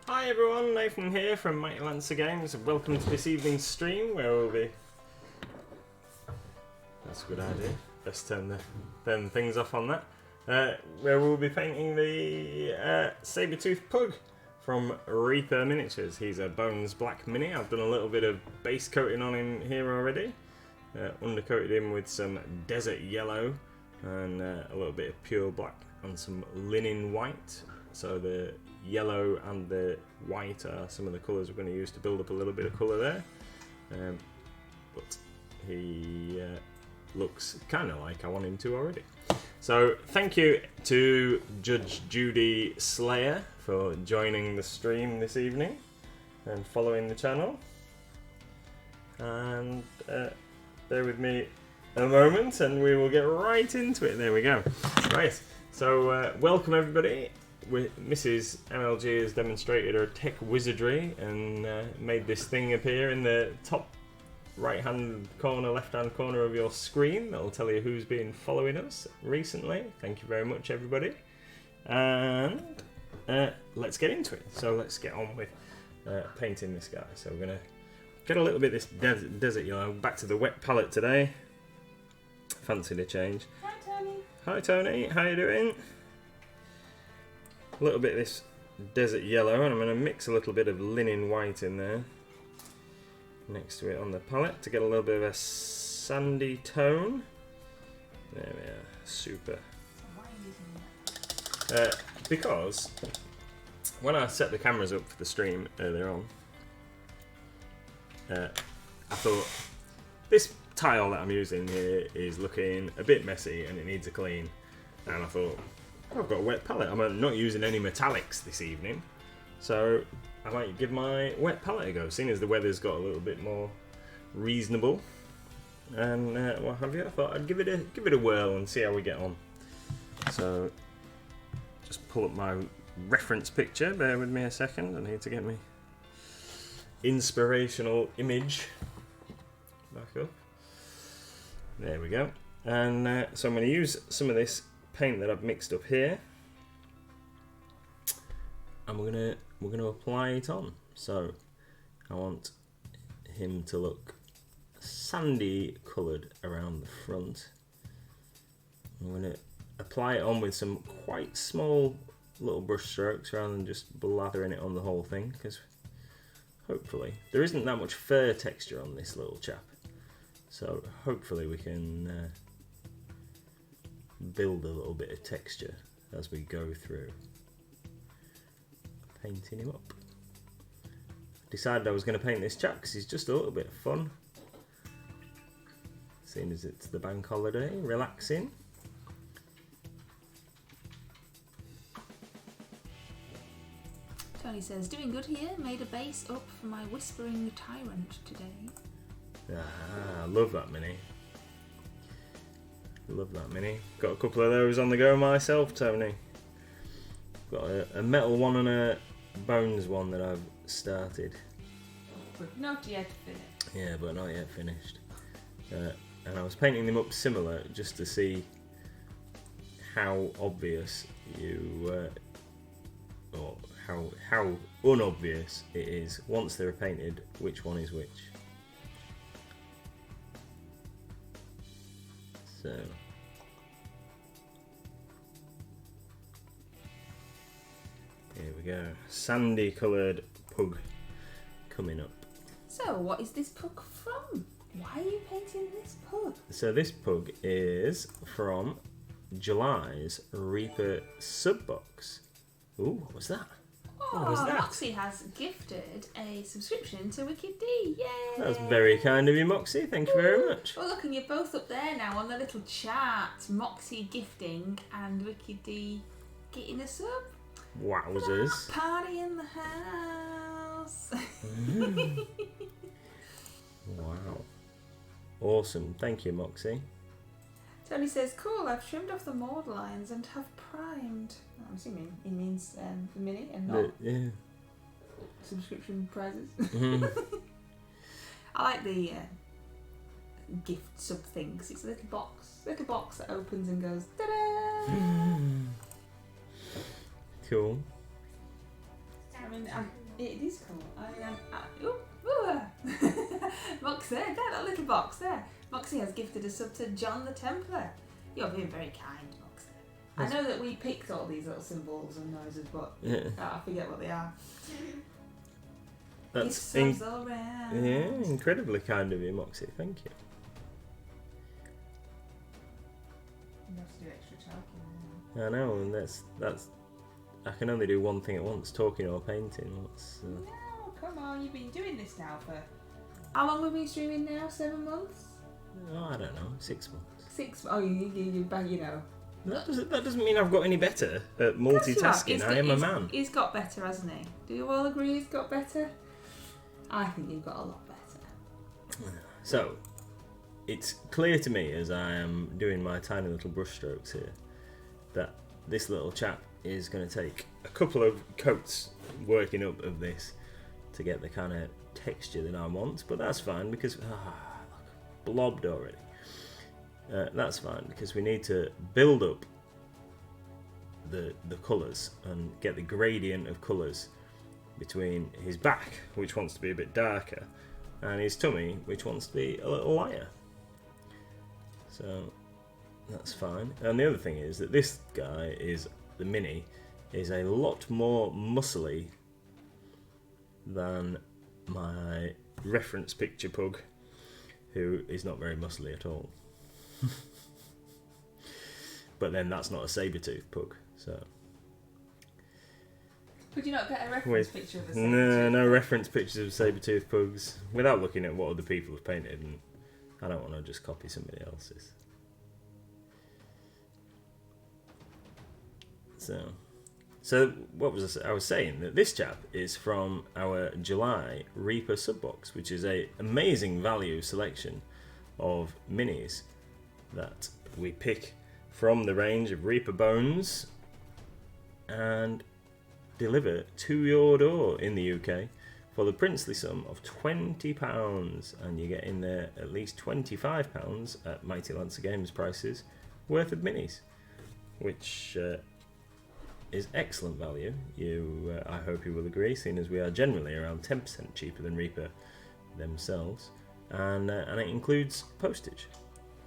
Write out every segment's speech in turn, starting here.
Hi everyone, Nathan here from Mighty Lancer Games. Welcome to this evening's stream where we'll be... That's a good idea. Let's turn things off on that. Where we'll be painting the Sabertooth Pug from Reaper Miniatures. He's a Bones Black Mini. I've done a little bit of base coating on him here already. Undercoated him with some desert yellow and a little bit of pure black and some linen white. So the yellow and the white are some of the colours we're going to use to build up a little bit of colour there. But he looks kind of like I want him to already. So thank you to Judge Judy Slayer for joining the stream this evening and following the channel. And bear with me a moment and we will get right into it. There we go. Right, so welcome everybody. Mrs. MLG has demonstrated her tech wizardry and made this thing appear in the top right hand corner, left hand corner of your screen. That'll tell you who's been following us recently. Thank you very much everybody. And let's get into it. So let's get on with painting this guy. So we're going to get a little bit of this desert yellow. Back to the wet palette today. Fancied a change. Hi Tony. Hi Tony, how you doing? A little bit of this desert yellow, and I'm going to mix a little bit of linen white in there next to it on the palette to get a little bit of a sandy tone. There we are, super. Why are you using that? Because when I set the cameras up for the stream earlier on, I thought this tile that I'm using here is looking a bit messy and it needs a clean, and I thought, I've got a wet palette. I'm not using any metallics this evening, so I might give my wet palette a go, seeing as the weather's got a little bit more reasonable and what have you. I thought I'd give it a whirl and see how we get on. So just pull up my reference picture. Bear with me a second. I need to get my inspirational image back up. There we go. And so I'm going to use some of this paint that I've mixed up here, and we're gonna apply it on. So I want him to look sandy coloured around the front. I'm gonna apply it on with some quite small little brush strokes rather than just blathering it on the whole thing, because hopefully there isn't that much fur texture on this little chap, so hopefully we can build a little bit of texture as we go through painting him up. Decided I was going to paint this chap because he's just a little bit of fun, seeing as it's the bank holiday, relaxing. Tony says, doing good here, made a base up for my whispering tyrant today. Ah, love that mini. Love that mini. Got a couple of those on the go myself, Tony. Got a metal one and a bones one that I've started. But not yet finished. Yeah, but not yet finished. And I was painting them up similar just to see how obvious you, or how unobvious it is once they're painted which one is which. So here we go, sandy coloured pug coming up. So what is this pug from? Why are you painting this pug? So this pug is from July's Reaper Subbox. Ooh, what was that? What was that? Moxie has gifted a subscription to Wicked D. Yay! That's very kind of you, Moxie. Thank you very much. Well, look, and you're both up there now on the little chart. Moxie gifting and Wicked D getting a sub. Wowzers. Party in the house. Wow. Awesome. Thank you, Moxie. Tony says, cool, I've trimmed off the mold lines and have primed. I'm assuming he means the mini and not Yeah. subscription prizes. Mhm. I like the gift sub thing because it's a little box that opens and goes, ta-da! Cool. I mean, it is cool. Moxie, there, that little box there. Moxie has gifted a sub to John the Templar. You're being very kind, Moxie. I know that we picked all these little symbols and noises, but I forget what they are. That's all around. Incredibly kind of you, Moxie. Thank you. You have to do extra talking. I know, and that's. I can only do one thing at once: talking or painting. No, come on, you've been doing this now for. How long have we been streaming now? 7 months? Oh, I don't know. 6 months. 6. Oh, you know. That doesn't mean I've got any better at multitasking. I am a man. He's got better, hasn't he? Do you all agree he's got better? I think you've got a lot better. So, it's clear to me as I am doing my tiny little brush strokes here that this little chap is going to take a couple of coats working up of this to get the kind of texture that I want, but that's fine because blobbed already. That's fine because we need to build up the colours and get the gradient of colours between his back, which wants to be a bit darker, and his tummy, which wants to be a little lighter. So that's fine. And the other thing is that this guy the mini is a lot more muscly than my reference picture pug, who is not very muscly at all. But then that's not a Sabertooth pug, so. Could you not get a reference picture of a Sabertooth? No reference pictures of Sabertooth pugs without looking at what other people have painted, and I don't want to just copy somebody else's. So what was I was saying that this chap is from our July Reaper subbox, which is a amazing value selection of minis that we pick from the range of Reaper bones and deliver to your door in the UK for the princely sum of £20, and you get in there at least £25 at Mighty Lancer Games prices worth of minis, which is excellent value. I hope you will agree, seeing as we are generally around 10% cheaper than Reaper themselves, and it includes postage,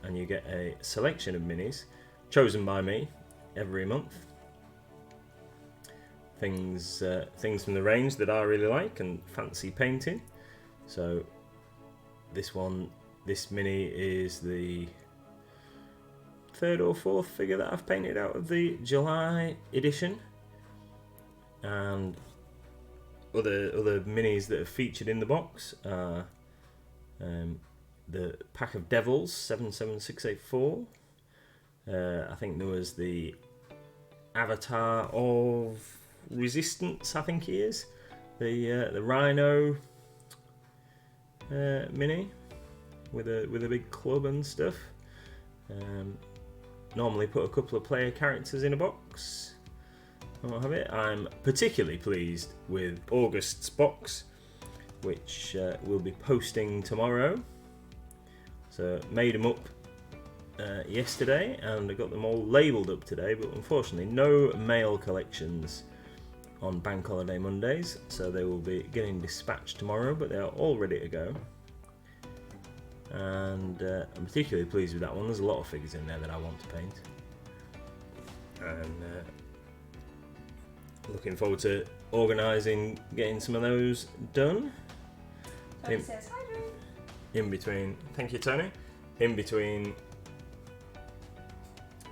and you get a selection of minis chosen by me every month. Things from the range that I really like and fancy painting. So this mini is the 3rd or 4th figure that I've painted out of the July edition, and other minis that are featured in the box are the Pack of Devils 77684. I think there was the Avatar of Resistance, I think he is, the Rhino mini with a big club and stuff. Normally put a couple of player characters in a box and what have it. I'm particularly pleased with August's box, which we'll be posting tomorrow. So made them up yesterday, and I got them all labelled up today, but unfortunately no mail collections on Bank Holiday Mondays, so they will be getting dispatched tomorrow, but they are all ready to go. And I'm particularly pleased with that one. There's a lot of figures in there that I want to paint, and looking forward to organising getting some of those done. Tony says hi, Drew. In between, thank you, Tony. In between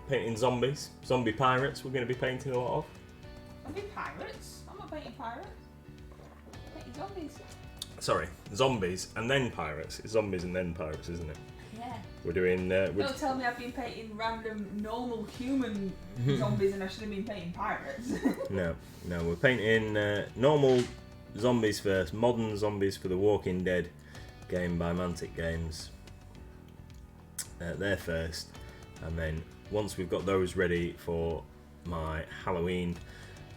painting zombie pirates, we're going to be painting a lot of. Zombie pirates? I'm not painting pirates. I'm painting zombies. Sorry, zombies and then pirates. It's zombies and then pirates, isn't it? Yeah. We're doing. Don't tell me I've been painting random normal human zombies and I should have been painting pirates. No, we're painting normal zombies first, modern zombies for the Walking Dead game by Mantic Games. They're first, and then once we've got those ready for my Halloween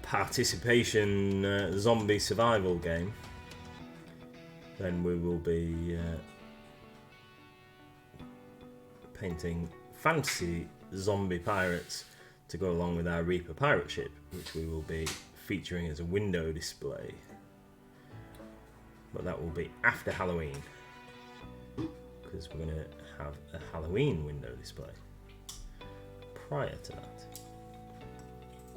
participation zombie survival game, then we will be painting fantasy zombie pirates to go along with our Reaper pirate ship, which we will be featuring as a window display. But that will be after Halloween, because we're going to have a Halloween window display prior to that.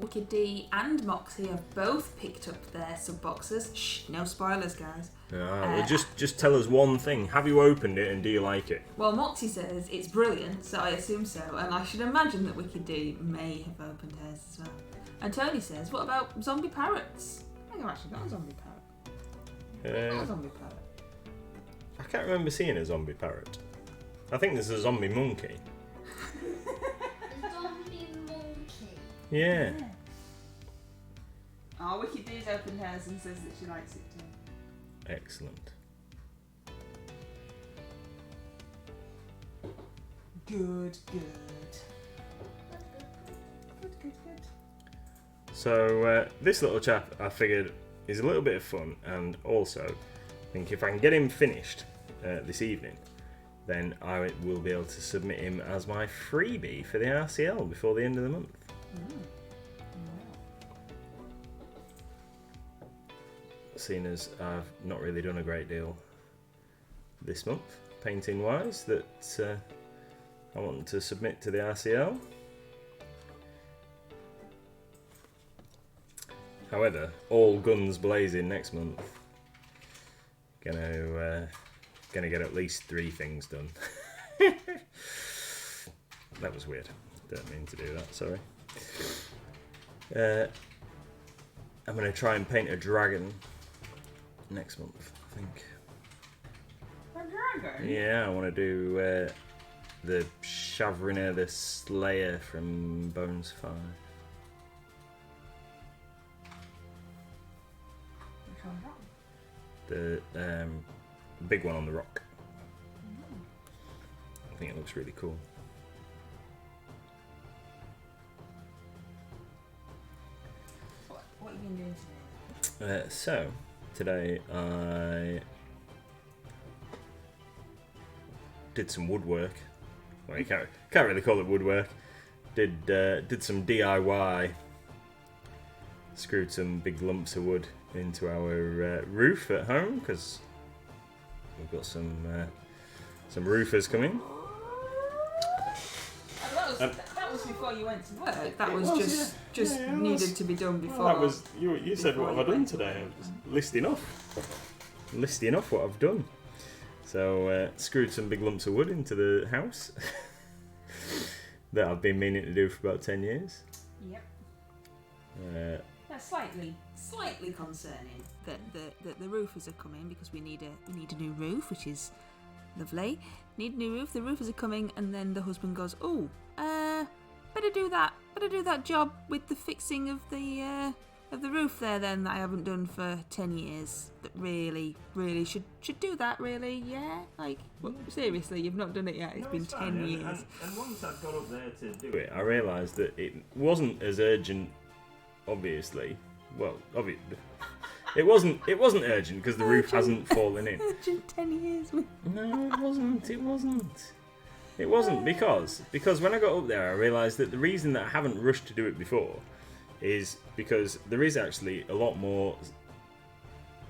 Wicked D and Moxie have both picked up their sub boxes. Shh, no spoilers, guys. Well, just tell us one thing. Have you opened it and do you like it? Well, Moxie says it's brilliant, so I assume so, and I should imagine that Wicked D may have opened hers as well. And Tony says, what about zombie parrots? I think I've actually got a zombie parrot. Not a zombie parrot. I can't remember seeing a zombie parrot. I think there's a zombie monkey. Zombie monkey. Yeah. Oh, Wicked D's opened hers and says that she likes it too. Excellent. Good. So this little chap, I figured, is a little bit of fun, and also I think if I can get him finished this evening, then I will be able to submit him as my freebie for the RCL before the end of the month. Seeing as I've not really done a great deal this month, painting wise, that I want to submit to the RCL. However, all guns blazing next month. Gonna get at least 3 things done. That was weird. Don't mean to do that. Sorry. I'm gonna try and paint a dragon next month, I think. A dragon? Yeah, I want to do the Shavrina the Slayer from Bones 5. Which one's that? The big one on the rock. I think it looks really cool. What have you been doing today? So, today I did some woodwork. Well, you can't really call it woodwork. Did some DIY. Screwed some big lumps of wood into our roof at home because we've got some roofers coming. That was before you went to work. That was just needed to be done before. That was you said what have I done today? I was listing off what I've done. So screwed some big lumps of wood into the house that I've been meaning to do for about 10 years. Yep. That's slightly concerning that the roofers are coming because we need a new roof, which is lovely. Need a new roof. The roofers are coming, and then the husband goes, "Oh, better do that job with the fixing of the roof there then that I haven't done for 10 years. That really should do that. Really, yeah. Like, well, seriously, you've not done it yet. It's been 10 years. And once I got up there to do it, I realised that it wasn't as urgent. Obviously, it wasn't urgent because the roof hasn't fallen in. Urgent 10 years. No, it wasn't because when I got up there, I realised that the reason that I haven't rushed to do it before is because there is actually a lot more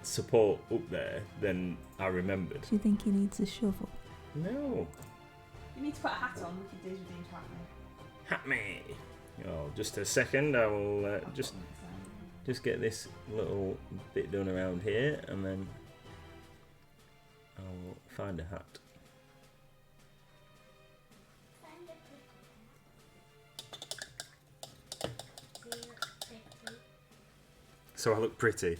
support up there than I remembered. Do you think he needs a shovel? No. You need to put a hat on. Wicked Days with James Hatman. Hat me. Oh, just a second. I will just get this little bit done around here, and then I'll find a hat. So I look pretty.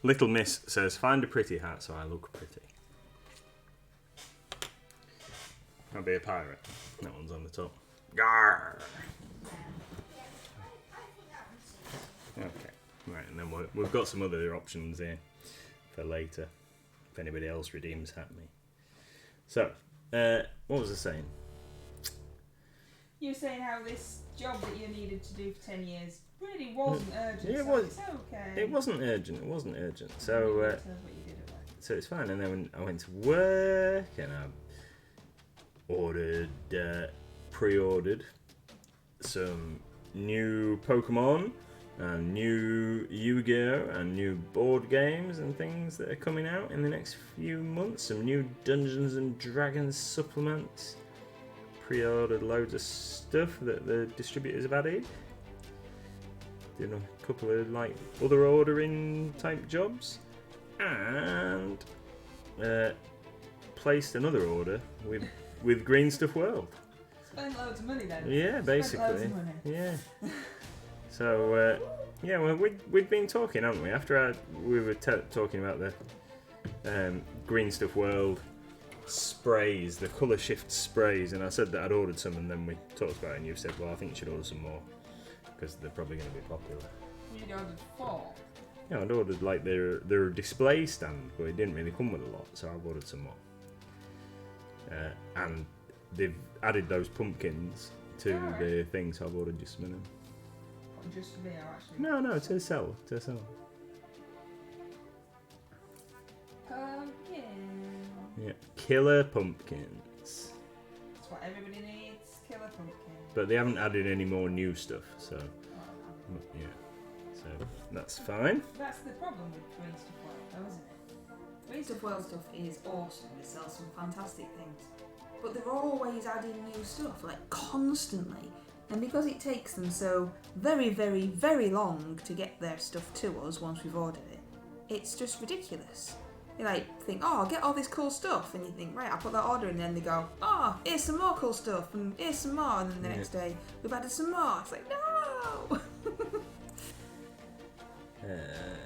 Little Miss says, find a pretty hat so I look pretty. I'll be a pirate. That one's on the top. Garr! Okay, right, and then we've got some other options here for later, if anybody else redeems Hat Me. So, what was I saying? You were saying how this job that you needed to do for 10 years really wasn't urgent. Yeah, it so was. It's okay. It wasn't urgent. So, Tell us what you did at work. so it's fine. And then I went to work and I pre-ordered some new Pokemon and new Yu-Gi-Oh! And new board games and things that are coming out in the next few months. Some new Dungeons and Dragons supplements. Pre-ordered loads of stuff that the distributors have added. Did a couple of like other ordering type jobs, and placed another order with Green Stuff World. Spend loads of money then. Yeah, basically. Spent loads of money. Yeah. So yeah, well we'd been talking, haven't we? After we were talking about the Green Stuff World sprays, the colour shift sprays, and I said that I'd ordered some, and then we talked about it, and you said, well, I think you should order some more because they're probably going to be popular. You ordered 4. Yeah, I'd ordered like their display stand, but it didn't really come with a lot, so I've ordered some more. And they've added those pumpkins to the thing, so I've ordered just some of them. What, just for VR actually? No, to sell. Pumpkin. Yeah, killer pumpkins. That's what everybody needs. Killer pumpkin. But they haven't added any more new stuff, so yeah. So that's fine. That's the problem with Green Stuff World, though, isn't it? Green Stuff World stuff is awesome. It sells some fantastic things. But they're always adding new stuff, like constantly. And because it takes them so very, very, very long to get their stuff to us once we've ordered it, it's just ridiculous. You like think, oh, I'll get all this cool stuff, and you think, right, I'll put that order in, and then they go, oh, here's some more cool stuff, and here's some more, and then the next day we've added some more. It's like, no.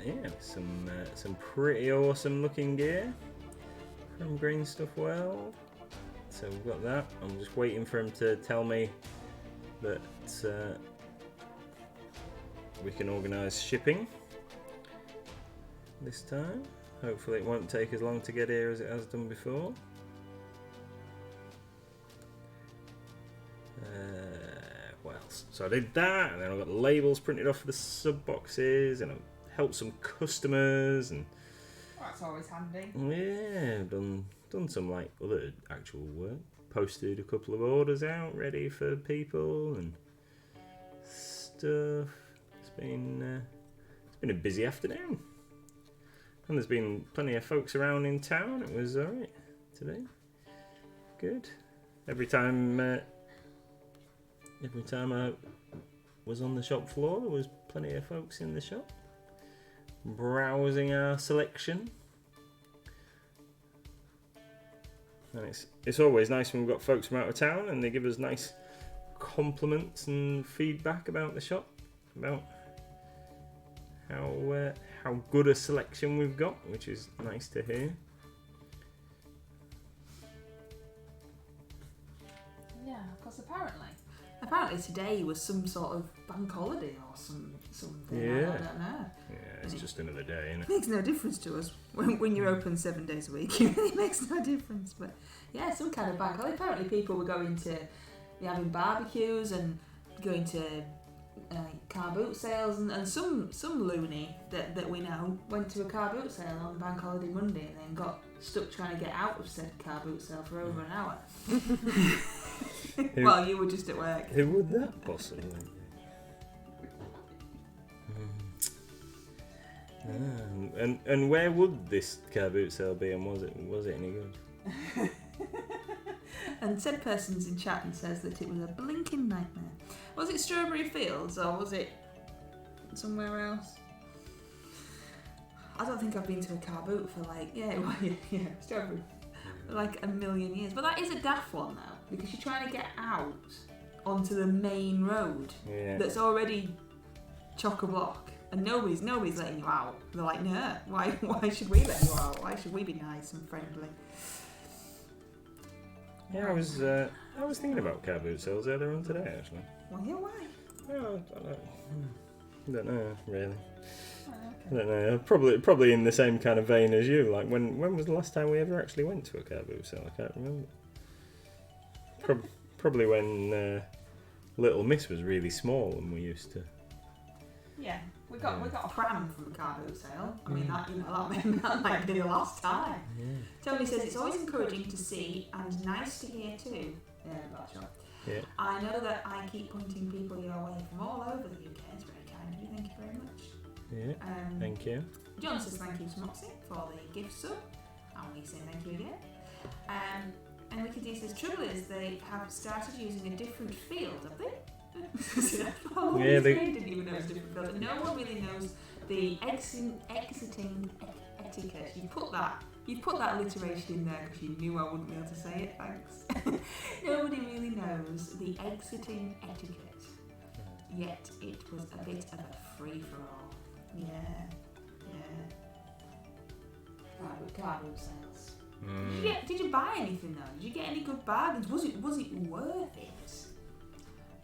Yeah, some pretty awesome looking gear from Green Stuff World. So we've got that. I'm just waiting for him to tell me that we can organise shipping this time. Hopefully it won't take as long to get here as it has done before. What else? So I did that, and then I got the labels printed off for the sub boxes, and I helped some customers, and that's always handy. Yeah, done some like other actual work. Posted a couple of orders out ready for people and stuff. It's been a busy afternoon. And there's been plenty of folks around in town. It was alright today. Good. Every time I was on the shop floor, there was plenty of folks in the shop browsing our selection. And it's always nice when we've got folks from out of town and they give us nice compliments and feedback about the shop, about how good a selection we've got, which is nice to hear. Yeah, because apparently today was some sort of bank holiday or something. Yeah. I don't know. Yeah, it's just another day, isn't it? It makes no difference to us when you're open 7 days a week. It really makes no difference. But yeah, some kind of bank holiday. Apparently people were going to be having barbecues and going to car boot sales, and some loony that we know went to a car boot sale on bank holiday Monday and then got stuck trying to get out of said car boot sale for over an hour. Well, you were just at work. Who would that possibly be? And where would this car boot sale be, and was it any good? And said person's in chat and says that it was a blinking nightmare. Was it Strawberry Fields or was it somewhere else? I don't think I've been to a car boot for Strawberry, like a million years. But that is a daft one though, because you're trying to get out onto the main road that's already chock-a-block, and nobody's letting you out. They're like, no, why should we let you out? Why should we be nice and friendly? Yeah, I was thinking about car boot sales earlier on today, actually. Well, yeah, why? Well, I don't know, really. Oh, okay. I don't know. Probably in the same kind of vein as you. Like, when was the last time we ever actually went to a car boot sale? I can't remember. Probably when Little Miss was really small and we used to. Yeah, we got a pram from a car boot sale. I mean, that might be the last time. Yeah. Tony says it's always encouraging to see and nice to hear too. Yeah, that's right. Yeah. I know that I keep pointing people your way from all over the UK. It's very kind of you. Thank you very Yeah, thank you. John says thank you to Moxie for the gift sub, and we say thank you again. And Wicked D says trouble is they have started using a different field, have they? Yeah, they didn't even know it was a different field. But no one really knows the exiting etiquette. You put that alliteration in there because you knew I wouldn't be able to say it. Thanks. Nobody really knows the exiting etiquette. Yet it was a bit of a free for all. Yeah. Cardboard sales. Did you buy anything though? Did you get any good bargains? Was it worth it?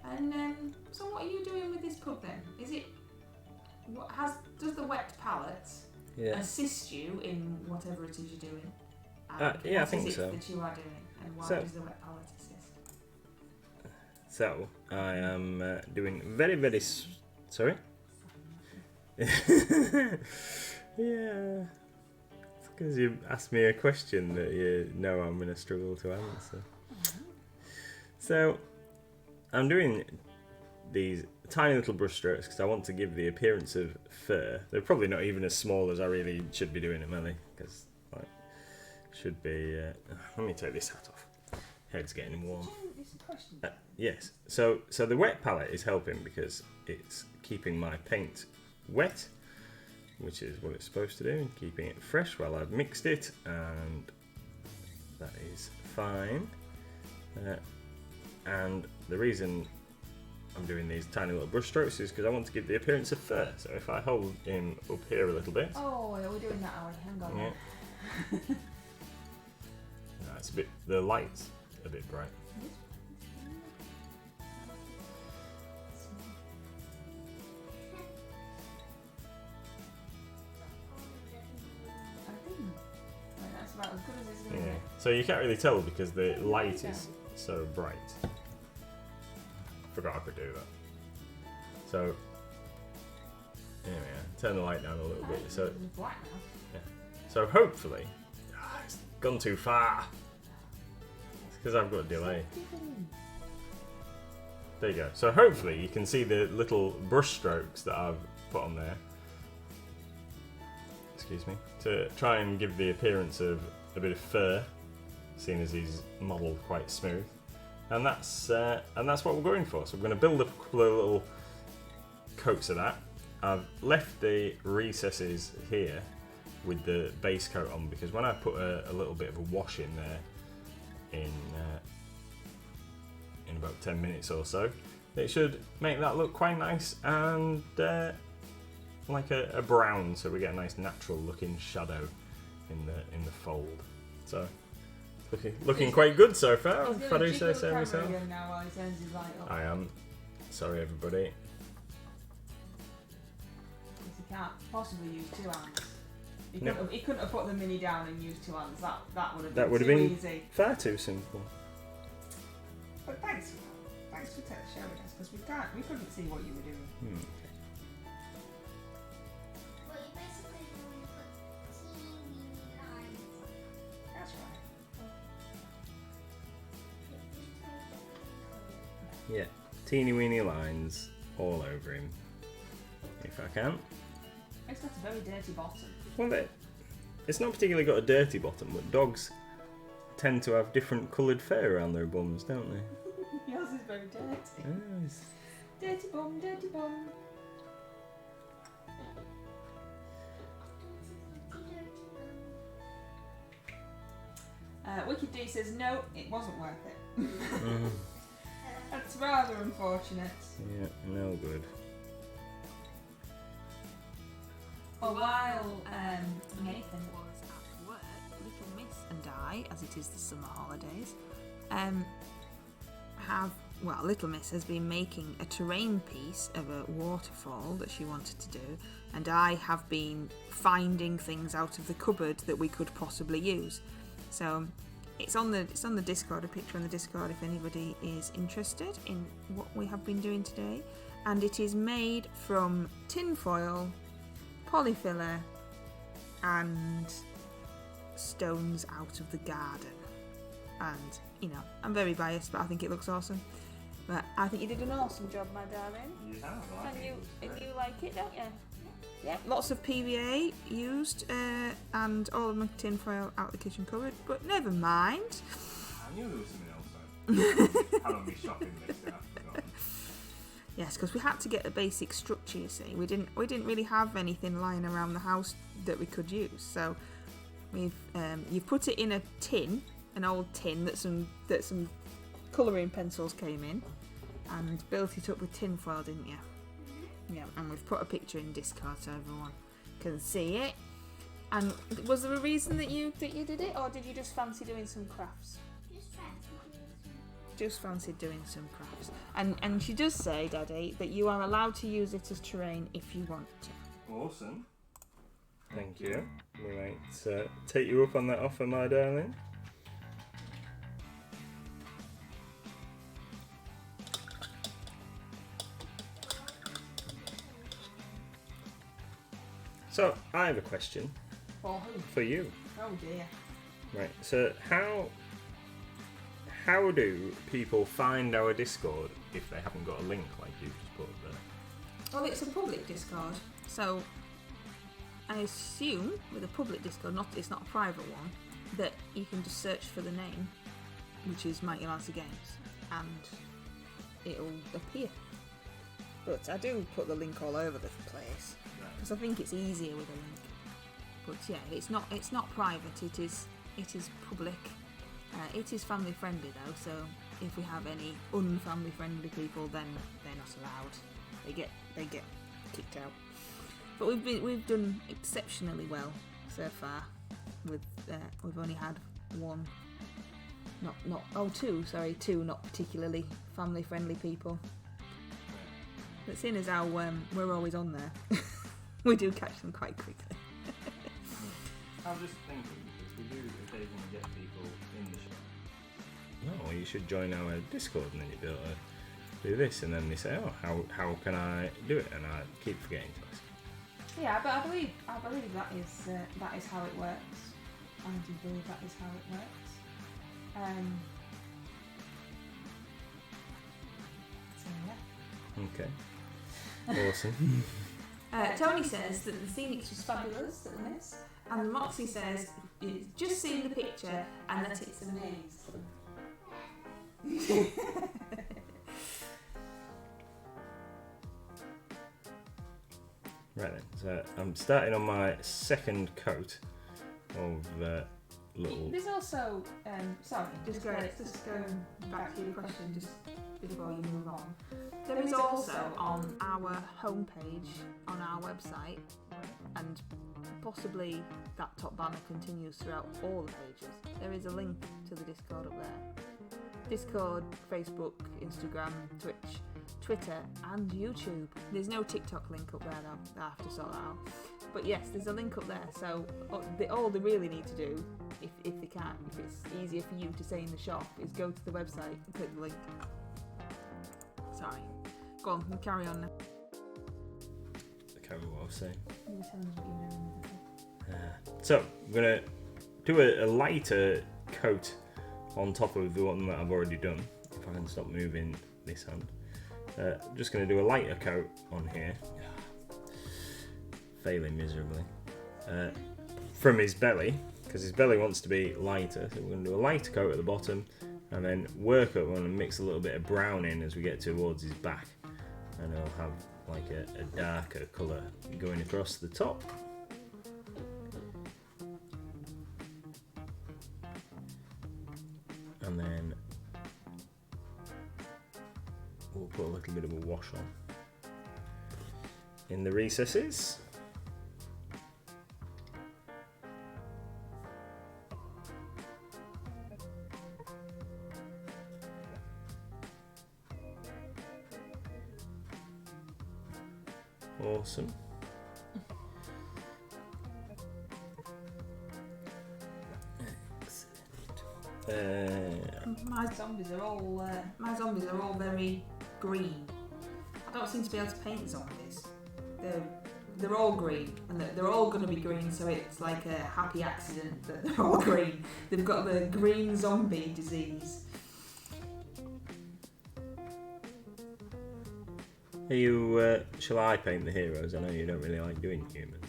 And so what are you doing with this pug then? Is it does the wet palette assist you in whatever it is you're doing? Yeah, I think so. What is it that you are doing, and why does the wet palette assist? So I am doing very, very. Sorry. Yeah. Because you asked me a question that you know I'm going to struggle to answer. So, I'm doing these tiny little brush strokes because I want to give the appearance of fur. They're probably not even as small as I really should be doing them, are they? Because, should be... let me take this hat off. Head's getting warm. Yes. So the wet palette is helping because it's keeping my paint wet, which is what it's supposed to do, and keeping it fresh while I've mixed it, and that is fine. And the reason I'm doing these tiny little brush strokes is because I want to give the appearance of fur. So if I hold him up here a little bit. Oh, yeah, we're doing that, are we? Hang on. Yeah. No, it's a bit. The light's a bit bright. About as good as it's going to get. So you can't really tell because the light is so bright. Forgot I could do that. So anyway, turn the light down a little bit. So it's black now. Yeah. So hopefully, it's gone too far. It's because I've got a delay. There you go. So hopefully you can see the little brush strokes that I've put on there. Excuse me, to try and give the appearance of a bit of fur, seeing as he's modelled quite smooth, and that's what we're going for. So we're going to build up a couple of little coats of that. I've left the recesses here with the base coat on because when I put a little bit of a wash in there in about 10 minutes or so, it should make that look quite nice and like a brown, so we get a nice natural looking shadow in the fold. So looking quite good so far, if I do say so myself. I am. Sorry everybody. You can't possibly use two hands. He couldn't have put the mini down and used two hands. That would have been easy. Far too simple. But thanks for that. Thanks for showing us because we couldn't see what you were doing. Yeah, teeny weeny lines all over him, if I can. It's got a very dirty bottom. Well, it's not particularly got a dirty bottom, but dogs tend to have different coloured fur around their bums, don't they? Yours is very dirty. Yes. Dirty bum, dirty bum. Wicked D says no, it wasn't worth it. That's rather unfortunate. Yeah, no good. Well, while Nathan was at work, Little Miss and I, as it is the summer holidays, Little Miss has been making a terrain piece of a waterfall that she wanted to do, and I have been finding things out of the cupboard that we could possibly use. So it's on the Discord, a picture on the Discord if anybody is interested in what we have been doing today. And it is made from tin foil, polyfiller and stones out of the garden. And, I'm very biased, but I think it looks awesome. But I think you did an awesome job, my darling. You have, And you like it, don't you? Yeah, lots of PVA used, and all of my tin foil out the kitchen cupboard. But never mind. I knew there was something else on. Had on my shopping list, and I've forgotten. Yes, because we had to get the basic structure. You see, we didn't really have anything lying around the house that we could use. So you've put it in a tin, an old tin that some colouring pencils came in, and built it up with tin foil, didn't you? Yeah, and we've put a picture in Discord so everyone can see it. And was there a reason that you did it, or did you just fancy doing some crafts? Just fancied doing some crafts. And she does say, Daddy, that you are allowed to use it as terrain if you want to. Awesome. Thank you. We might take you up on that offer, my darling. So, I have a question For who? for you. Oh dear. Right, so how do people find our Discord if they haven't got a link like you've just put up there? Well, it's a public Discord, so I assume with a public Discord, it's not a private one, that you can just search for the name, which is Mighty Lancer Games, and it'll appear. But I do put the link all over the place because I think it's easier with a link. But yeah, it's not private. It is public. It is family friendly though, so if we have any unfamily friendly people, then they're not allowed. They get kicked out. But we've done exceptionally well so far. We've only had two not particularly family friendly people. But seeing as how we're always on there, we do catch them quite quickly. I was just thinking, because we do occasionally get people in the show. Oh, you should join our Discord, and then you'll be able to do this, and then they say, oh, how can I do it? And I keep forgetting to ask. Yeah, but I believe that is how it works. I do believe that is how it works. So yeah. Okay. Awesome. Tony says that the scenics was fabulous at the miss, and Moxie says it's just seen the picture and that it's amazing. Right then, so I'm starting on my second coat of little... There's also, just going back to your question just before you move on. There is also on our homepage on our website, and possibly that top banner continues throughout all the pages, there is a link to the Discord up there. Discord, Facebook, Instagram, Twitch, Twitter and YouTube. There's no TikTok link up there though, I have to sort that out. But yes, there's a link up there, so all they really need to do, if they can't, if it's easier for you to say in the shop, is go to the website and click the link. Sorry. Go on, we'll carry on now. Carry what I was saying. You were telling us what you were doing. So, I'm going to do a lighter coat on top of the one that I've already done, if I can stop moving this hand. I'm just going to do a lighter coat on here, failing miserably, from his belly, because his belly wants to be lighter, so we're going to do a lighter coat at the bottom, and then work up and mix a little bit of brown in as we get towards his back, and he'll have like a darker colour going across the top. And then we'll put a little bit of a wash on in the recesses. Awesome. My zombies are all very green. I don't seem to be able to paint zombies. They're all green, and they're all going to be green, so it's like a happy accident that they're all green. They've got the green zombie disease. Are you? Shall I paint the heroes? I know you don't really like doing humans.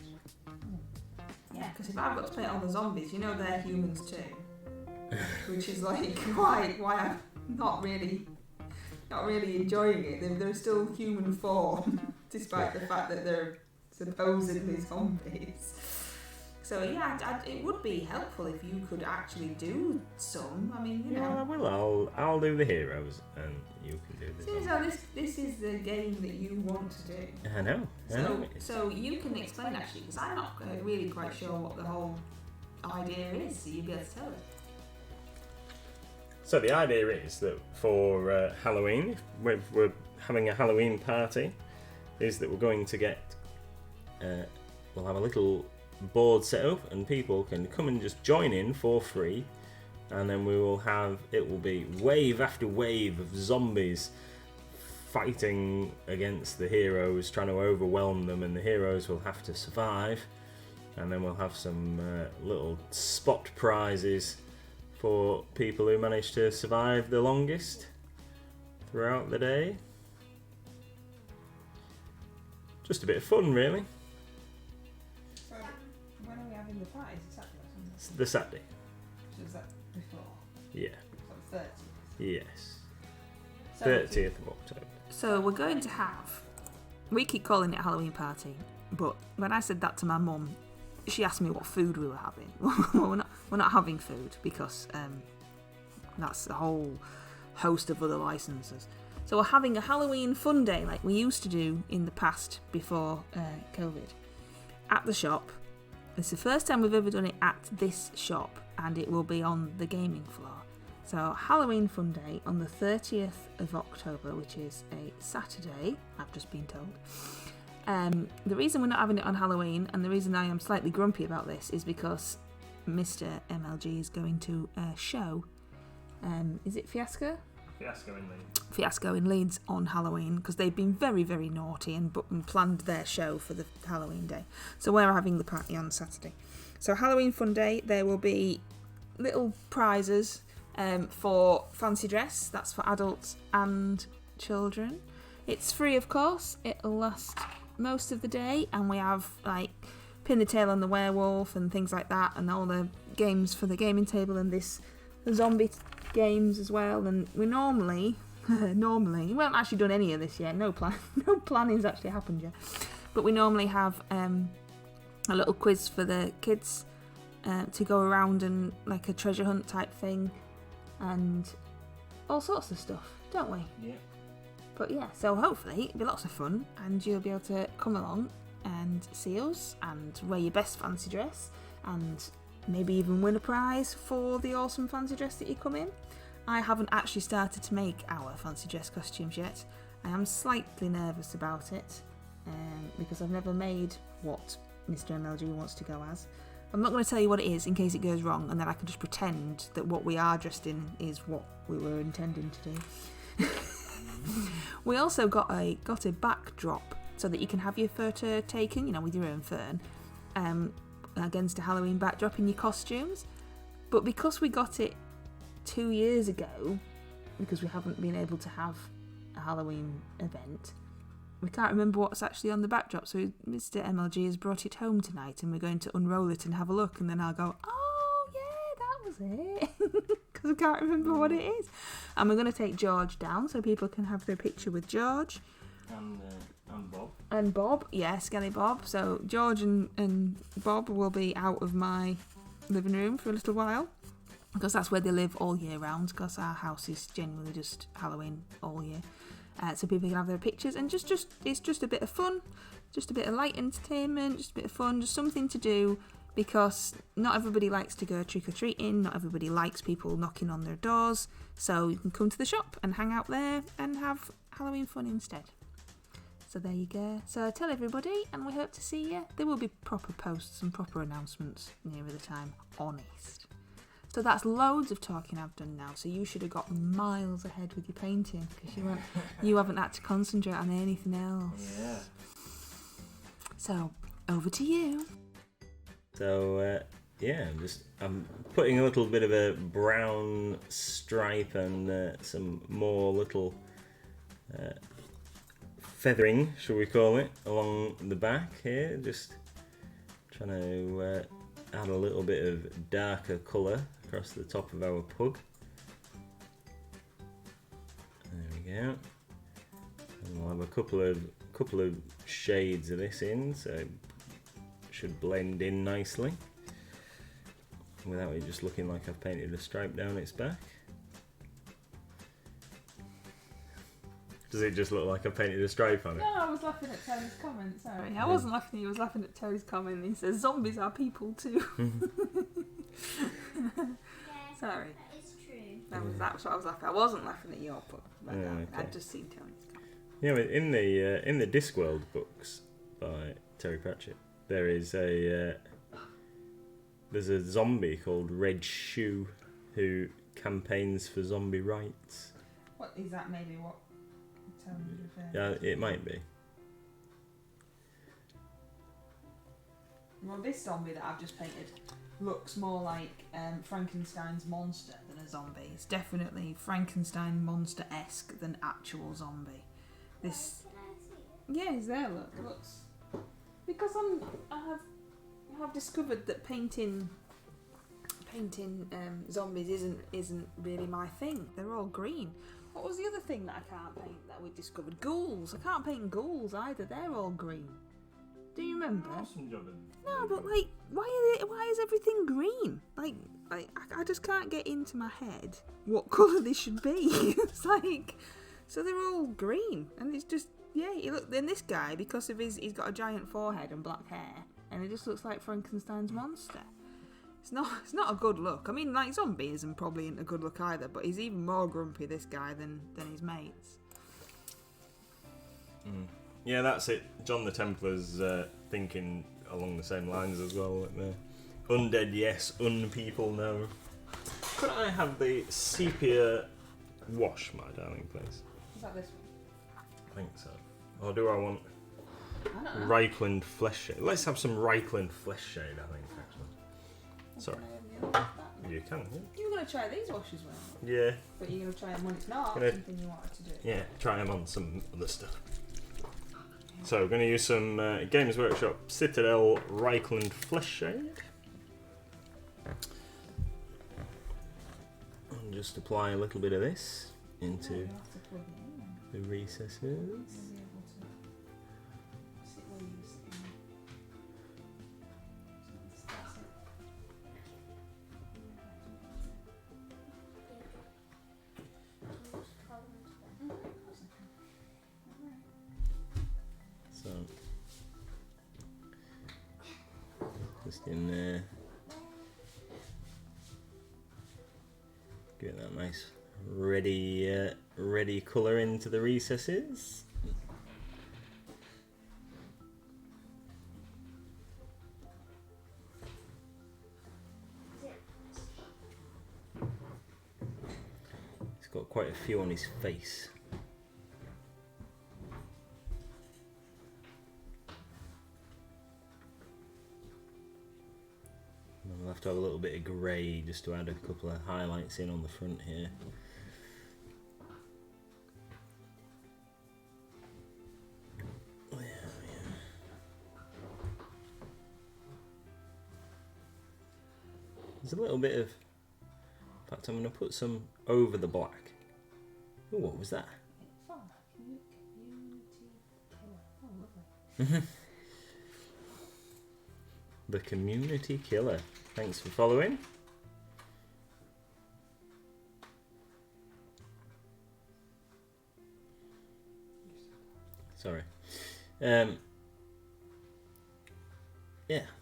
Yeah, because if I've got to paint all the zombies, you know they're humans too. Which is like why I'm not really enjoying it. They're still human form, despite the fact that they're supposedly zombies. So yeah, it would be helpful if you could actually do some. I mean, you know. Yeah, I will. I'll do the heroes, and you can do the. Seems like this is the game that you want to do. I know. So you can explain actually, because I'm not really quite sure what the whole idea is. So you'll be able to tell us. So the idea is that for Halloween, we're having a Halloween party, is that we're going to get, we'll have a little board set up and people can come and just join in for free, and then it will be wave after wave of zombies fighting against the heroes, trying to overwhelm them, and the heroes will have to survive, and then we'll have some little spot prizes for people who manage to survive the longest throughout the day. Just a bit of fun, really. So, when are we having the party? Is it Saturday or something? It's the Saturday. So is that before? Yeah. So 30th? Yes. So 30th of October. So we're going to have... We keep calling it a Halloween party, but when I said that to my mum, she asked me what food we were having. Well, we're not having food because that's a whole host of other licenses. So we're having a Halloween fun day like we used to do in the past before COVID at the shop. It's the first time we've ever done it at this shop, and it will be on the gaming floor. So Halloween fun day on the 30th of October, which is a Saturday, I've just been told. The reason we're not having it on Halloween, and the reason I am slightly grumpy about this, is because Mr. MLG is going to a show. Is it Fiasco? Fiasco in Leeds on Halloween, because they've been very, very naughty and planned their show for the Halloween day. So we're having the party on Saturday. So Halloween fun day, there will be little prizes for fancy dress. That's for adults and children. It's free, of course. It'll last most of the day, and we have like pin the tail on the werewolf and things like that, and all the games for the gaming table, and the zombie games as well. And we normally we haven't actually done any of this yet. No planning's actually happened yet, but we normally have a little quiz for the kids to go around, and like a treasure hunt type thing, and all sorts of stuff, don't we? Yeah. But yeah, so hopefully it'll be lots of fun, and you'll be able to come along and see us and wear your best fancy dress, and maybe even win a prize for the awesome fancy dress that you come in. I haven't actually started to make our fancy dress costumes yet. I am slightly nervous about it because I've never made what Mr. MLG wants to go as. I'm not going to tell you what it is in case it goes wrong, and then I can just pretend that what we are dressed in is what we were intending to do. We also got a backdrop so that you can have your photo taken, with your own fern, against a Halloween backdrop in your costumes. But because we got it 2 years ago, because we haven't been able to have a Halloween event, we can't remember what's actually on the backdrop. So Mr. MLG has brought it home tonight, and we're going to unroll it and have a look, and then I'll go, oh yeah, that was it. Because I can't remember what it is. And we're going to take George down so people can have their picture with George. And Bob. And Bob, yeah, Skelly Bob. So George and Bob will be out of my living room for a little while, because that's where they live all year round, because our house is genuinely just Halloween all year. So people can have their pictures, and it's just a bit of fun, just a bit of light entertainment, just a bit of fun, just something to do. Because not everybody likes to go trick-or-treating, not everybody likes people knocking on their doors, so you can come to the shop and hang out there and have Halloween fun instead. So there you go. So tell everybody, and we hope to see you. There will be proper posts and proper announcements nearer the time, honest. So that's loads of talking I've done now, so you should have got miles ahead with your painting, because you haven't had to concentrate on anything else. Yeah. So, over to you. So, I'm putting a little bit of a brown stripe and some more little feathering, shall we call it, along the back here. Just trying to add a little bit of darker colour across the top of our pug. There we go. And we'll have a couple of shades of this in, so it should blend in nicely without it just looking like I've painted a stripe down its back. Does it just look like I painted a stripe on it? No, I was laughing at Tony's comment, sorry. I wasn't laughing at you, I was laughing at Tony's comment. He says, zombies are people too. Sorry. That is true. That's what I was laughing at. I wasn't laughing at your book. But Okay. I'd just seen Tony's comment. Yeah, in the Discworld books by Terry Pratchett, there's a zombie called Red Shoe who campaigns for zombie rights. What is that? Maybe what Tony's referring to? Yeah, it might be. Well, this zombie that I've just painted looks more like Frankenstein's monster than a zombie. It's definitely Frankenstein monster-esque than actual zombie. This, Can I see it? yeah, it's there. Look, it looks. Because I have discovered that painting zombies isn't really my thing. They're all green. What was the other thing that I can't paint that we discovered? Ghouls. I can't paint ghouls either. They're all green. Do you remember? No, but like, why is everything green? Like I just can't get into my head what colour they should be. It's like, so they're all green, and it's just, yeah. You look, then this guy, because of he's got a giant forehead and black hair, and it just looks like Frankenstein's monster. It's not a good look. I mean, like, zombie isn't probably a good look either, but he's even more grumpy, this guy, than his mates. Yeah, that's it. John the Templar's thinking along the same lines as well. Undead, yes. Unpeople, no. Could I have the sepia wash, my darling, please? Is that this one? I think so. Or do I want I don't know. Reichland flesh shade? Let's have some Reichland flesh shade, I think, actually. Sorry. Can I have the other that? You can, yeah. You were going to try these washes, weren't you? Yeah, But you're going to try them when it's not Gonna- something you wanted to do. yeah. Try them on some other stuff. So we're going to use some Games Workshop Citadel Reichland flesh shade. And just apply a little bit of this into You'll have to plug it in. the recesses. You'll be able to sit where you're sitting. That's it. So just in there, get that nice ready colour into the recesses. He's got quite a few on his face. And we'll have to have a little bit of grey just to add a couple of highlights in on the front here. There's a little bit of, in fact I'm going to put some over the black. Oh, what was that? It's all community killer. Oh, lovely. The Community Killer. Thanks for following. Sorry. Yeah,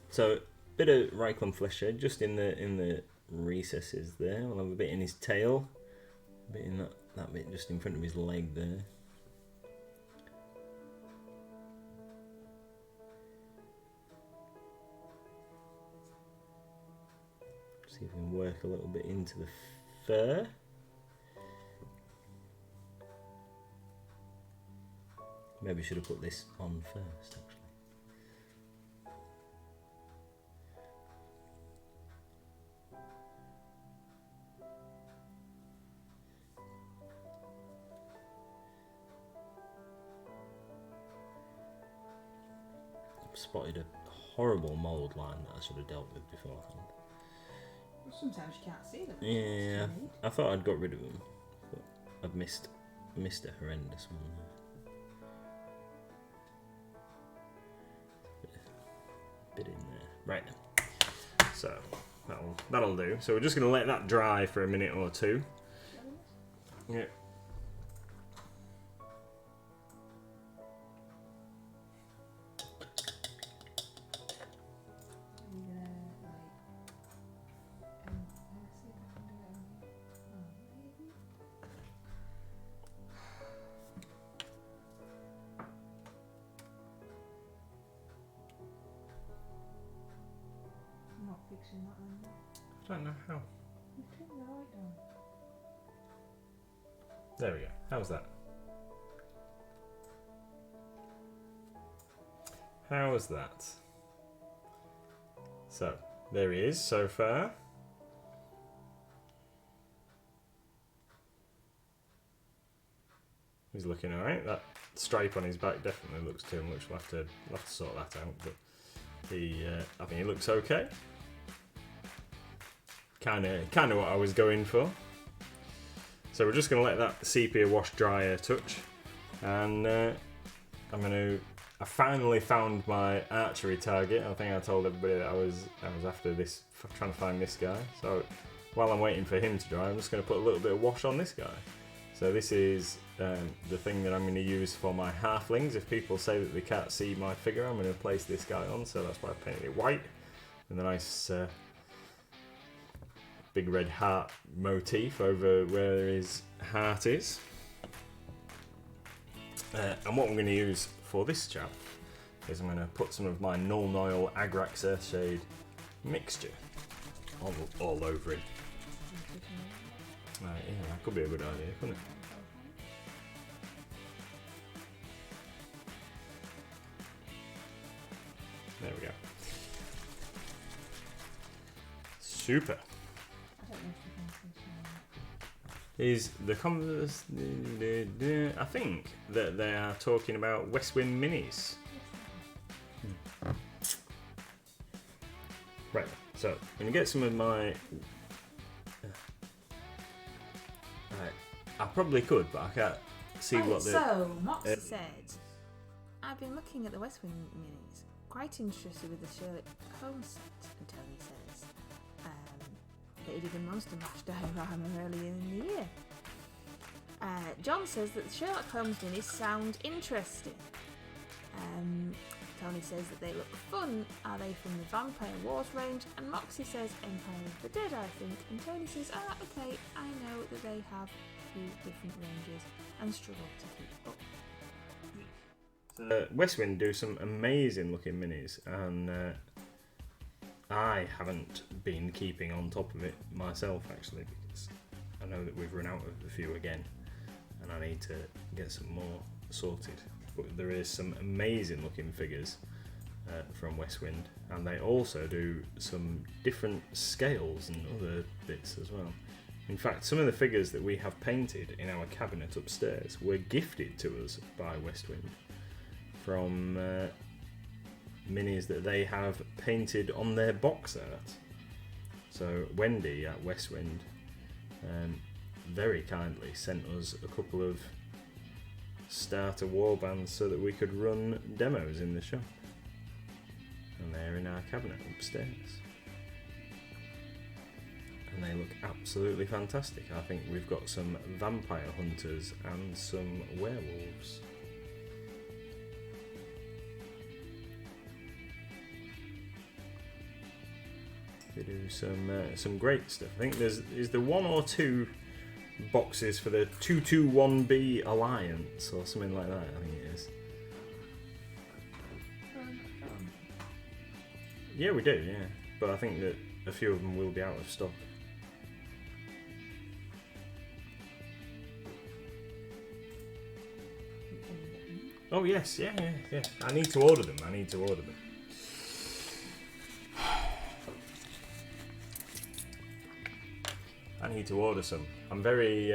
so bit of Reichland flesh shade just in the recesses there. We'll have a bit in his tail, a bit in that bit just in front of his leg there. See if we can work a little bit into the fur. Maybe I should have put this on first, actually. spotted a horrible mould line that I should have dealt with beforehand. Well, sometimes you can't see them. Yeah, I thought I'd got rid of them, but I've missed a horrendous one. Bit in there. Right then. So that'll do. So we're just going to let that dry for a minute or two. Yeah. Not fixing that one. I don't know how. You turn the light on. There we go. How's that? How's that? So, there he is so far. He's looking alright. That stripe on his back definitely looks too much. We'll have to sort that out. But I think he looks okay. Kind of what I was going for. So we're just going to let that sepia wash dry a touch, and I finally found my archery target. I think I told everybody that I was after this, trying to find this guy. So while I'm waiting for him to dry, I'm just going to put a little bit of wash on this guy. So this is the thing that I'm going to use for my halflings. If people say that they can't see my figure, I'm going to place this guy on. So that's why I painted it white, and the nice big red heart motif over where his heart is. And what I'm going to use for this chap is I'm going to put some of my Null Noil Agrax Earthshade mixture all over him. Yeah, that could be a good idea, couldn't it? There we go. Super. Is the I think that they are talking about Westwind minis. Right, so I'm going to get some of my... I probably could, but I can't see what the... So, Moxie said, I've been looking at the Westwind minis, quite interested with the Sherlock Holmes set, and Tony says that he did a Monster Mash diorama earlier in the year. John says that the Sherlock Holmes minis sound interesting. Tony says that they look fun. Are they from the Vampire Wars range? And Moxie says Empire of the Dead, I think. And Tony says, okay, I know that they have a few different ranges and struggle to keep up. Westwind do some amazing looking minis, and I haven't been keeping on top of it myself actually, because I know that we've run out of a few again, and I need to get some more sorted. But there is some amazing looking figures from Westwind, and they also do some different scales and other bits as well. In fact, some of the figures that we have painted in our cabinet upstairs were gifted to us by Westwind from minis that they have painted on their box art. So Wendy at Westwind very kindly sent us a couple of starter warbands so that we could run demos in the shop, and they're in our cabinet upstairs, and they look absolutely fantastic. I think we've got some vampire hunters and some werewolves. They do some great stuff. I think is there one or two boxes for the 221B Alliance or something like that, I think it is. Yeah, we do, yeah. But I think that a few of them will be out of stock. Oh yes, yeah. I need to order them. I need to order some. I'm very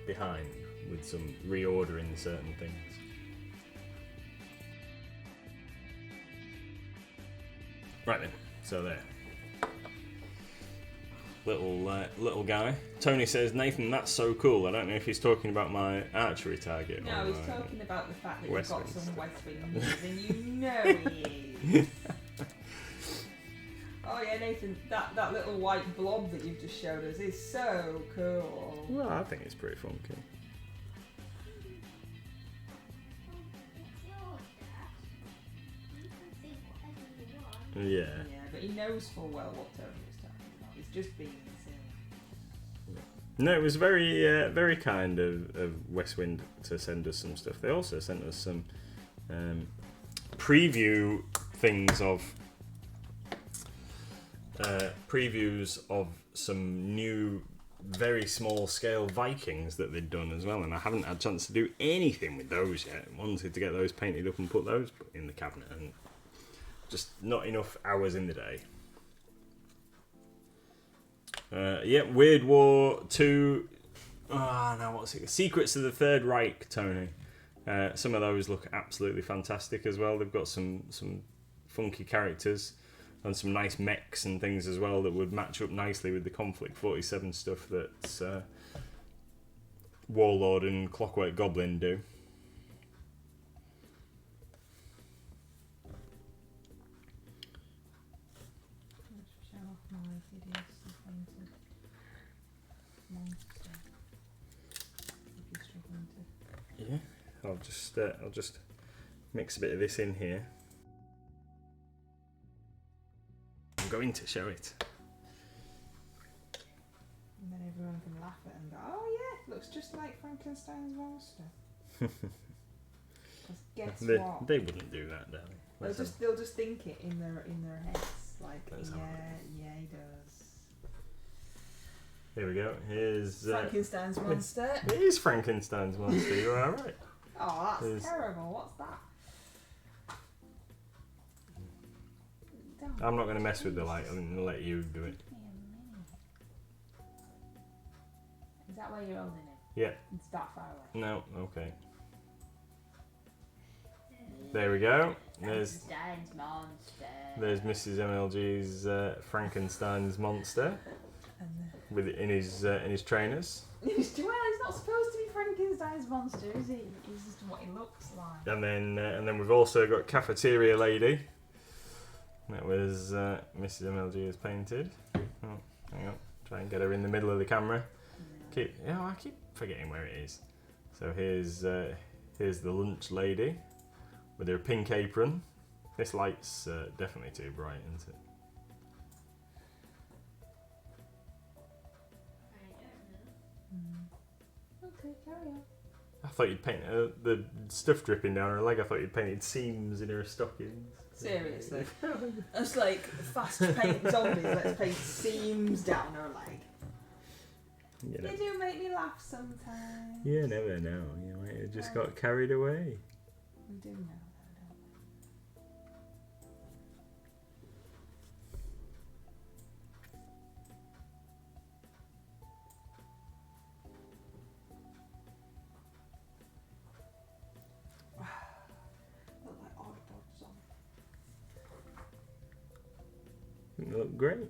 behind with some reordering certain things. Right then, so there. Little guy. Tony says, Nathan, that's so cool. I don't know if he's talking about my archery target. No, or he's my... talking about the fact that West you've got Winds. some West Winds, and you know he is. Oh yeah, Nathan, that little white blob that you've just showed us is so cool. Well, I think it's pretty funky. Yeah. Yeah, but he knows full well what Tony was talking about. He's just being silly. No, it was very kind of Westwind to send us some stuff. They also sent us some previews of some new, very small scale Vikings that they'd done as well, and I haven't had a chance to do anything with those yet. I wanted to get those painted up and put those in the cabinet, and just not enough hours in the day. Yeah, Weird War 2. Now what's it? Secrets of the Third Reich, Tony. Some of those look absolutely fantastic as well. They've got some funky characters and some nice mechs and things as well that would match up nicely with the Conflict 47 stuff that Warlord and Clockwork Goblin do. Show off my hideously painted monster. If you're struggling to. Yeah, I'll just mix a bit of this in here. I'm going to show it. And then everyone can laugh at it and go, oh yeah, looks just like Frankenstein's monster. Because guess what? They wouldn't do that, darling. They'll just think it in their heads. Like, Let's yeah, he does. Here we go. Here's Frankenstein's monster. It is Frankenstein's monster. You're all right. Oh, that's Here's- terrible. What's that? Don't I'm not going to mess with the light. I'm going to let you do it. give me a minute. Is that where you're holding it? Yeah. It's that far away. No. Okay. There we go. There's Mrs. MLG's Frankenstein's monster with it in his trainers. Well, he's not supposed to be Frankenstein's monster, is he? He's just what he looks like. And then we've also got Cafeteria Lady. That was Mrs. MLG has painted. Oh, hang on. Try and get her in the middle of the camera. I keep forgetting where it is. So here's the lunch lady with her pink apron. This light's definitely too bright, isn't it? Okay, carry on. I thought you'd paint the stuff dripping down her leg. I thought you'd painted seams in her stockings. Seriously. It's like fast paint zombies, let's paint seams down her leg. You know. They do make me laugh sometimes. You never know. You might have just got carried away. We do know though, don't we? Look like Oddbod zombies. They look great.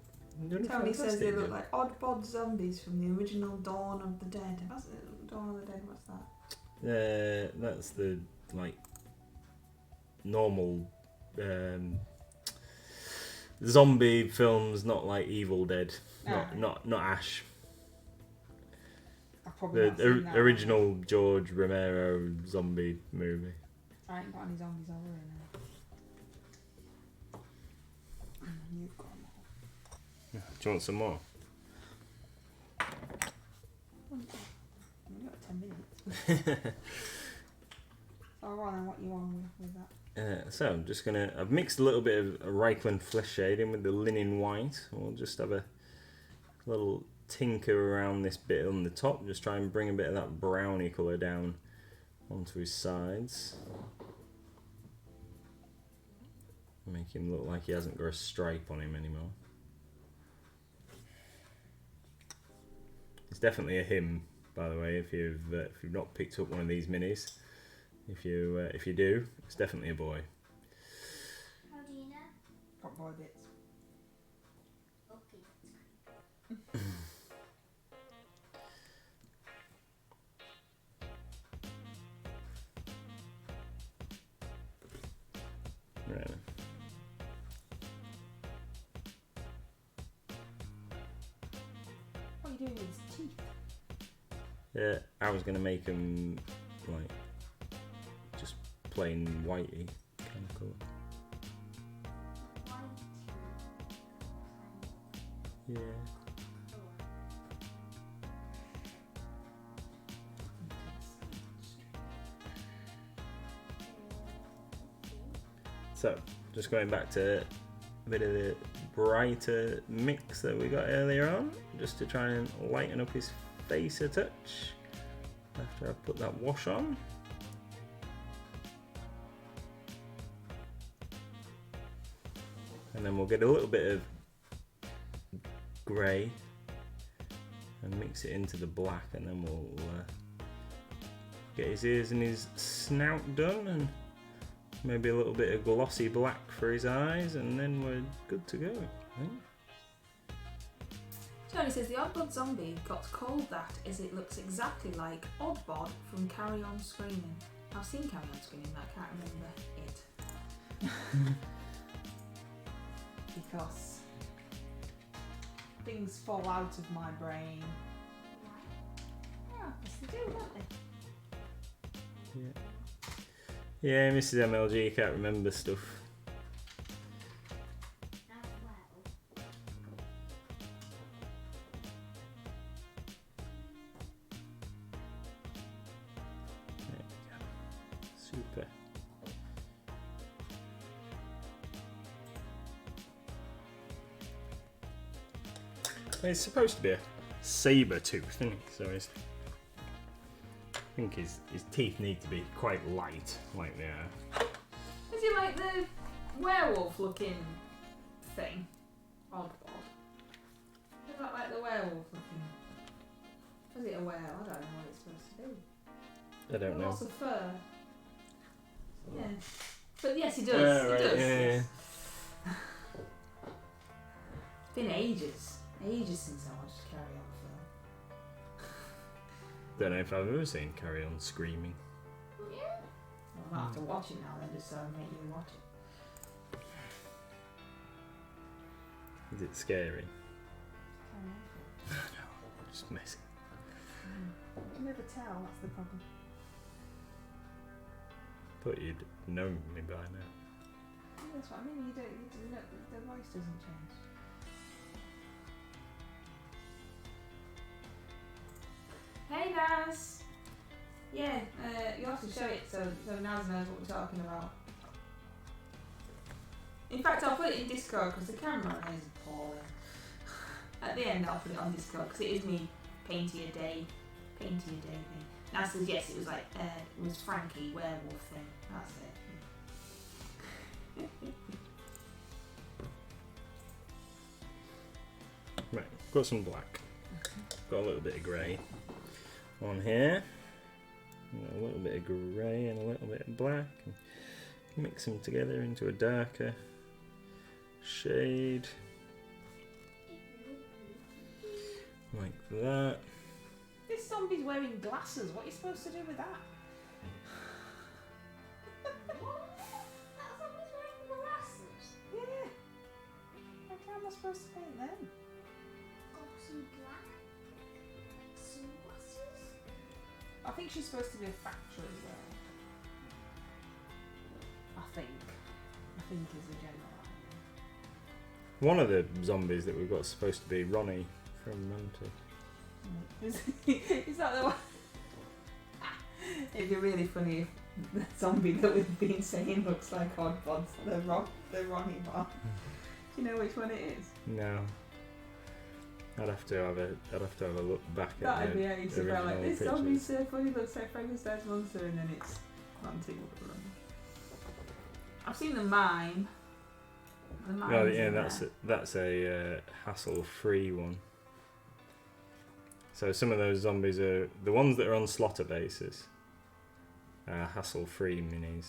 Tony says they look like Oddbod zombies from the original Dawn of the Dead. What's it? Dawn of the Dead, what's that? That's the normal zombie films, not like Evil Dead, not Ash. I've probably not seen that Original George Romero zombie movie. one. I ain't got any zombies over here now. You've got them all. Do you want some more? We've got 10 minutes. Alright then, what you on with that? So I'm just I've mixed a little bit of a Reichland flesh shade in with the linen white. We'll just have a little tinker around this bit on the top. Just try and bring a bit of that browny colour down onto his sides. Make him look like he hasn't got a stripe on him anymore. It's definitely a him, by the way. If you've not picked up one of these minis, if you do, it's definitely a boy. How do you know? Got boy bits. you doing with his teeth? Yeah, I was gonna make him like just plain whitey kind of colour. Yeah. So, just going back to a bit of the brighter mix that we got earlier on, just to try and lighten up his face a touch after I put that wash on. And then we'll get a little bit of grey and mix it into the black, and then we'll get his ears and his snout done, and maybe a little bit of glossy black for his eyes, and then we're good to go, I think. Tony says the Oddbod zombie got called that as it looks exactly like Oddbod from Carry On Screaming. I've seen Carry On Screaming, but I can't remember it. Because things fall out of my brain. Yeah, yes they do, don't they? Yeah. Yeah, Mrs. MLG can't remember stuff. There we go. Super. It's supposed to be a Sabertooth, isn't it? So I think his teeth need to be quite light, like they are. Is he like the werewolf looking thing? Oddbod. Is that like the werewolf looking? Is it a werewolf? I don't know what it's supposed to be. I don't know. Lots of fur. Yeah. But yes, he does. Yeah, He right, does. yeah, Yes. It's been ages. Ages since I watched Carry On film. Don't know if I've ever seen Carry On Screaming. Yeah. I might have to watch it now then, just so I make you watch it. Is it scary? Carry On. No, just messing. You can never tell, that's the problem. Thought you'd know me by now. Yeah, that's what I mean, you don't know, the voice doesn't change. Hey Naz! Yeah, you'll have to show it so Naz knows what we're talking about. In fact, I'll put it in Discord because the camera is appalling. At the end, I'll put it on Discord because it is me painting a day thing. Naz says yes, it was like, it was Frankie, werewolf thing. That's it. Right, got some black. Got a little bit of grey on here. A little bit of grey and a little bit of black. And mix them together into a darker shade. Like that. This zombie's wearing glasses. What are you supposed to do with that? Yeah. How am I supposed to paint them? I think she's supposed to be a factory girl. I think is the general idea. One of the zombies that we've got is supposed to be Ronnie from Monty. Is that the one? It'd be really funny if the zombie that we've been saying looks like Oddbod, the Ronnie one. Do you know which one it is? No. I'd have to have a look back at That'd the be ace if I original like this pictures. zombie's so funny, looks like Frankenstein's monster, and then it's Monty. I've seen the mime. The mime's Oh yeah, in that's a hassle-free one. So some of those zombies are the ones that are on slaughter bases. Hassle-free minis.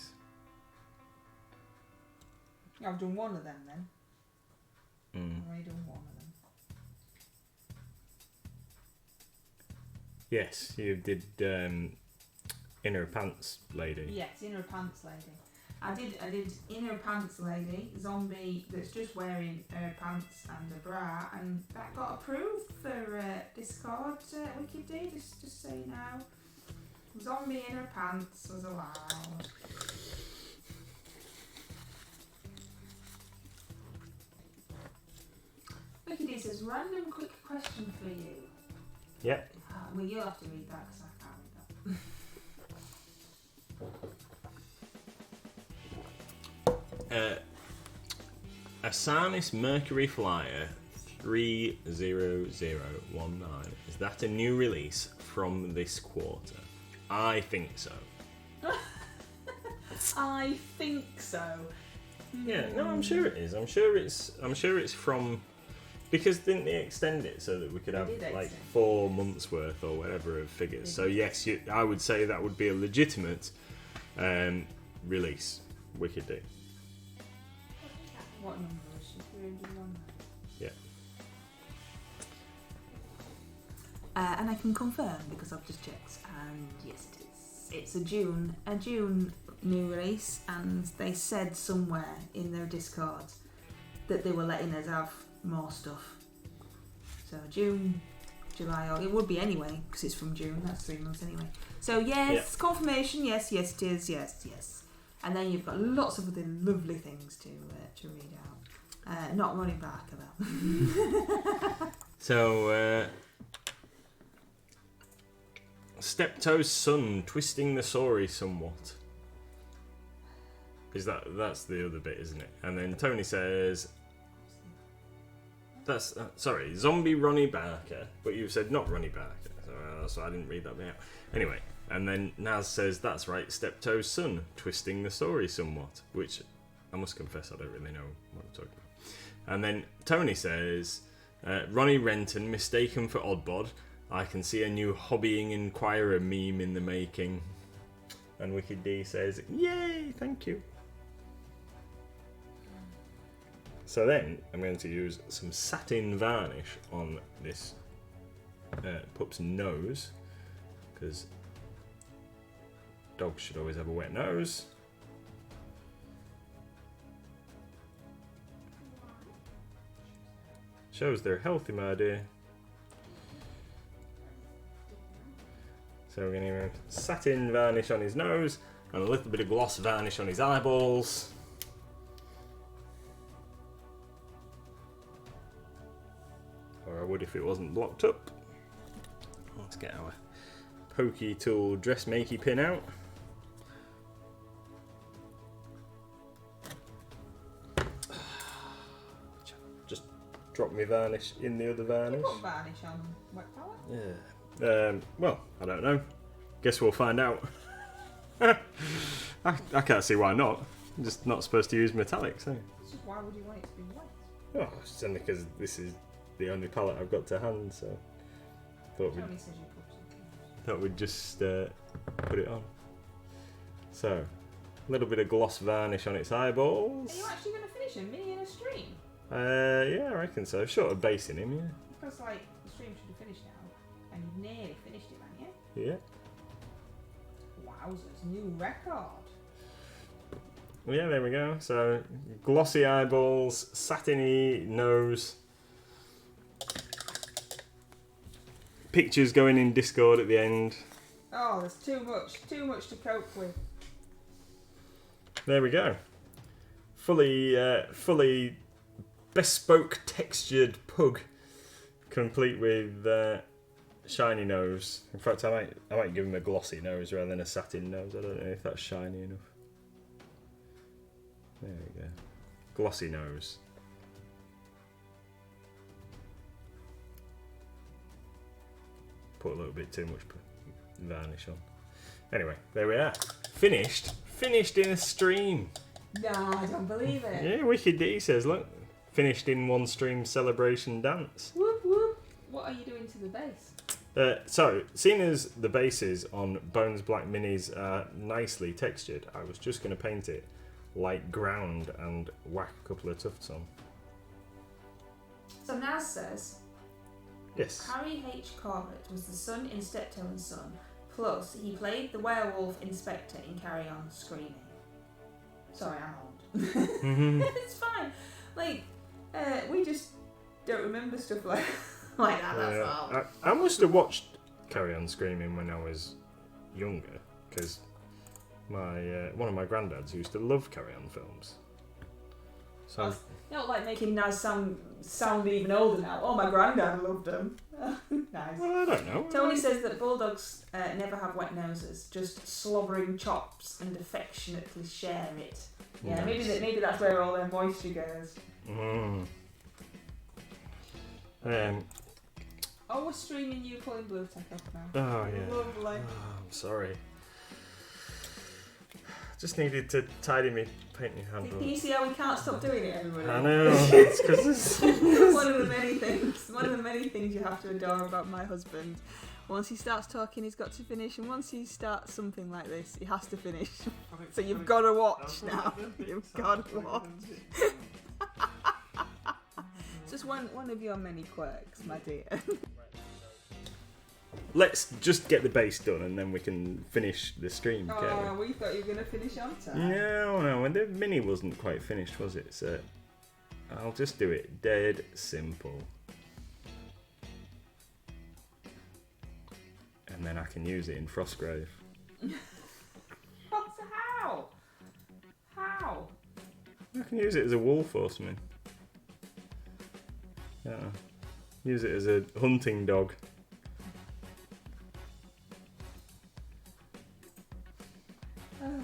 there. I've done one of them then. Mm. I've only done one of them. Yes, you did Inner Pants Lady. Yes, Inner Pants Lady. I did inner pants lady, zombie that's just wearing pants and a bra, and that got approved for Discord. Wicked D, just so you know. Zombie inner pants was allowed. Wicked D says, random quick question for you. Yep. Well, you'll have to read that because I can't read that. Asanis Mercury Flyer 30019. Is that a new release from this quarter? I think so. I think so. Yeah, no, I'm sure it is. I'm sure it's from, because didn't they extend it so that we could have like 4 months worth or whatever of figures? So yes, I would say that would be a legitimate release. Wicked D. What number was she? 301. Yeah. And I can confirm because I've just checked, and yes, it is. It's a June new release, and they said somewhere in their Discord that they were letting us have more stuff. So June, July, or it would be anyway because it's from June. That's 3 months anyway. So yes, confirmation. Yes, it is. Yes. And then you've got lots of other lovely things to read out. Not running back about. So, Steptoe's son twisting the story somewhat. Is that's the other bit, isn't it? And then Tony says, that's sorry, Zombie Ronnie Barker, but you said not Ronnie Barker, so I didn't read that bit out. Anyway, and then Naz says, that's right, Steptoe's son twisting the story somewhat, which I must confess I don't really know what I'm talking about. And then Tony says, Ronnie Renton mistaken for Oddbod. I can see a new hobbying inquirer meme in the making. And Wicked D says, yay, thank you. So then I'm going to use some satin varnish on this pup's nose, because dogs should always have a wet nose. Shows they're healthy, my dear. So we're going to use satin varnish on his nose and a little bit of gloss varnish on his eyeballs. Or I would if it wasn't blocked up. Let's get our pokey tool dressmakey pin out. Just drop my varnish in the other varnish. You put varnish on wet palette? Yeah. Well, I don't know. Guess we'll find out. I can't see why not. I'm just not supposed to use metallics, so. Just why would you want it to be wet? Oh, it's only because this is the only palette I've got to hand, so thought we'd just put it on. So, a little bit of gloss varnish on its eyeballs. Are you actually going to finish him, me in a stream? Yeah, I reckon so. Short of basing him, yeah. Because like the stream should have finished now, and you've nearly finished it, haven't you? Yeah. Wowzers, new record. Well, yeah, there we go. So, glossy eyeballs, satiny nose. Pictures going in Discord at the end. Oh, there's too much to cope with. There we go. Fully bespoke textured pug, complete with shiny nose. In fact, I might give him a glossy nose rather than a satin nose. I don't know if that's shiny enough. There we go. Glossy nose. Put a little bit too much varnish on. Anyway, there we are. Finished in a stream. No, I don't believe it. Yeah, Wicked D says, look, finished in one stream celebration dance. Whoop whoop. What are you doing to the base? So, seeing as the bases on Bones Black Minis are nicely textured, I was just going to paint it like ground and whack a couple of tufts on. So Naz says, Yes. Harry H. Corbett was the son in Steptoe and Son, plus he played the werewolf inspector in Carry On Screaming. Sorry, I'm old. It's fine. Like, we just don't remember stuff like that. That's all. I must have watched Carry On Screaming when I was younger, because one of my granddads used to love Carry On films. So You know, like making Naz sound even older now. Oh, my granddad loved them. Nice. well, I don't know. Tony says that bulldogs never have wet noses, just slobbering chops and affectionately share it. Yeah, Nice. maybe that's where all their moisture goes. Oh, we're streaming you pulling Blue Tech up now. Oh yeah. Lovely. Oh, I'm sorry. Just needed to tidy me painting handle. Can you see how we can't stop doing it, everybody? I know. It's because One of the many things you have to adore about my husband. Once he starts talking, he's got to finish, and once he starts something like this, he has to finish. So you've got to watch now. You've got to watch. It's just one of your many quirks, my dear. let's just get the base done and then we can finish the stream. Oh, we thought you were going to finish on time. No, and the mini wasn't quite finished, was it? So I'll just do it dead simple. And then I can use it in Frostgrave. How? How? I can use it as a wolf horseman. Yeah. Use it as a hunting dog. Oh, dear.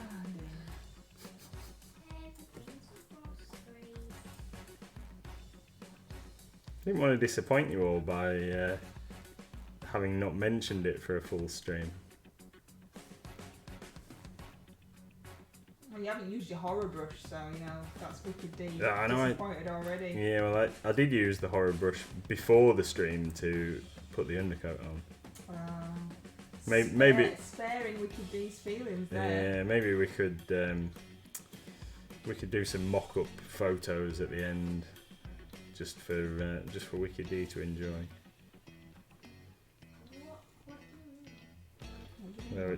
Didn't want to disappoint you all by having not mentioned it for a full stream. Well, you haven't used your horror brush, so you know that's wicked deep. Yeah, I know. Disappointed already. Yeah, well, I did use the horror brush before the stream to put the undercoat on. Maybe sparing Wicked D's feelings there. Yeah, maybe we could do some mock-up photos at the end, just for Wicked D to enjoy. No,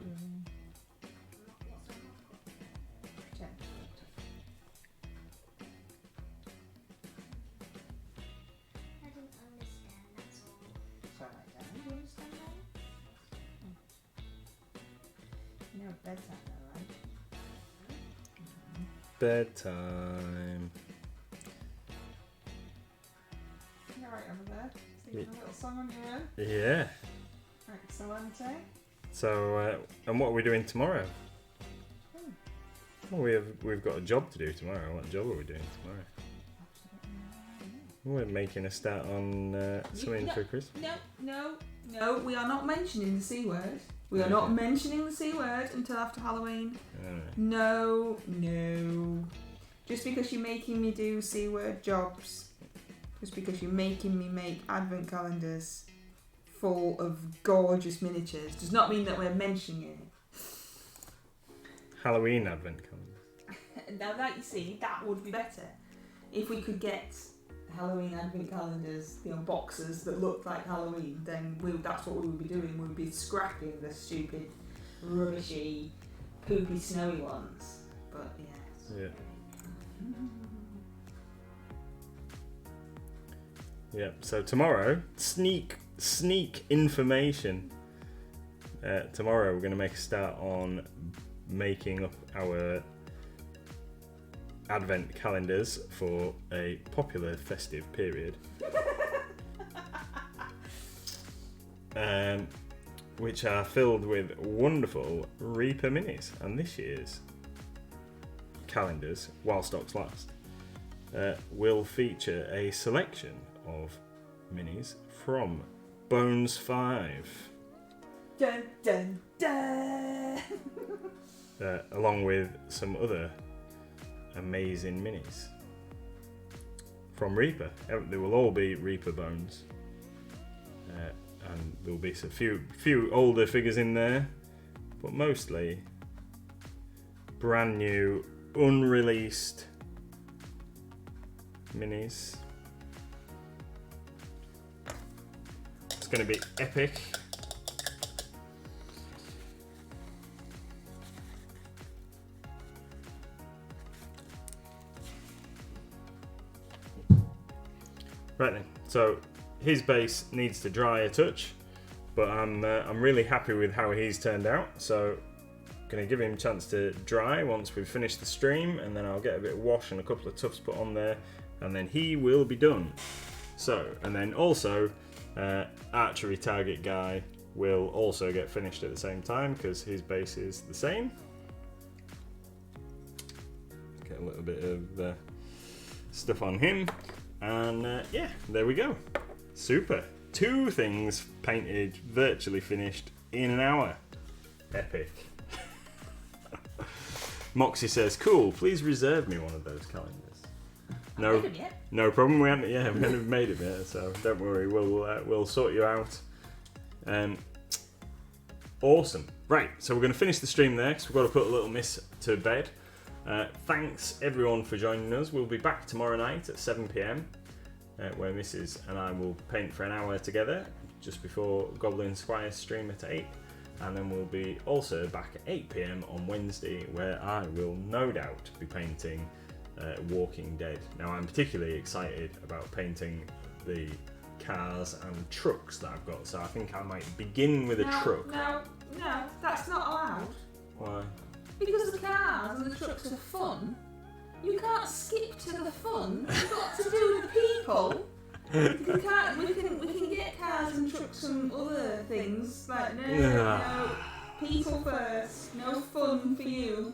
Bedtime, though, right? bedtime. You're right over there. Singing a little song on your own. Yeah. Excellent. So, and what are we doing tomorrow? Well, we've got a job to do tomorrow. What job are we doing tomorrow? We're making a start on something for Christmas. No, we are not mentioning the C word. We are not mentioning the C word until after Halloween. No. Just because you're making me do C word jobs, just because you're making me make advent calendars full of gorgeous miniatures, does not mean that we're mentioning it. Halloween advent calendar. Now that you see, that would be better. If we could get Halloween advent calendars, boxes that looked like Halloween, then that's what we would be doing. We would be scrapping the stupid, rubbishy, poopy, snowy ones. But yeah. Yeah. So tomorrow, sneak information. Tomorrow we're going to make a start on making up our advent calendars for a popular festive period, which are filled with wonderful Reaper minis. And this year's calendars, while stocks last, will feature a selection of minis from Bones 5. Dun dun dun! Along with some other amazing minis from Reaper. They will all be Reaper bones, and there will be a few older figures in there, but mostly brand new, unreleased minis. It's going to be epic. Right then. So his base needs to dry a touch, but I'm really happy with how he's turned out. So gonna give him a chance to dry once we've finished the stream, and then I'll get a bit of wash and a couple of tufts put on there, and then he will be done. So, and then also archery target guy will also get finished at the same time because his base is the same. Get a little bit of stuff on him, and yeah, there we go. Super. 2 things painted, virtually finished in an hour. Epic. Moxie says, "Cool. Please reserve me one of those calendars." No, no problem. We haven't made it yet, so don't worry. We'll sort you out. Awesome. Right, so we're going to finish the stream there because we've got to put a little miss to bed. Thanks everyone for joining us. We'll be back tomorrow night at 7 p.m. Where Mrs. and I will paint for an hour together just before Goblin Squire's stream at 8. And then we'll be also back at 8 p.m. on Wednesday, where I will no doubt be painting Walking Dead. Now I'm particularly excited about painting the cars and trucks that I've got, so I think I might begin with a truck. No, that's not allowed. Why? Because the cars and the trucks are fun. You can't skip to the fun. You've got to do the people. We can get cars and trucks and other things. Like no, people first. No fun for you.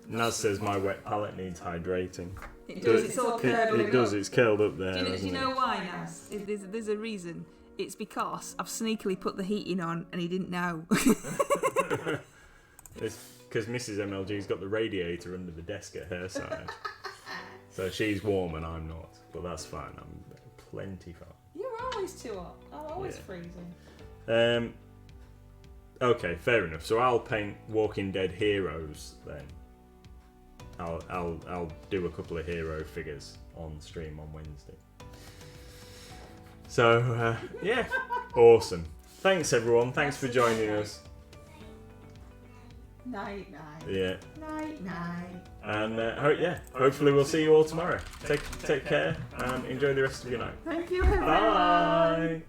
Naz says my wet palette needs hydrating. It does. It's all curled. It does. It's curled up there. Do you know why, Naz? There's a reason. It's because I've sneakily put the heating on and he didn't know. It's because Mrs. MLG's got the radiator under the desk at her side. So she's warm and I'm not. But that's fine. I'm plenty fine. You're always too hot. I'm always freezing. Okay, fair enough. So I'll paint Walking Dead heroes then. I'll do a couple of hero figures on stream on Wednesday. So yeah, awesome. Thanks everyone. Thanks for joining us. Night. Yeah. Night. And hopefully we'll see you all tomorrow. Take care and enjoy the rest of your night. Thank you, everyone. Bye.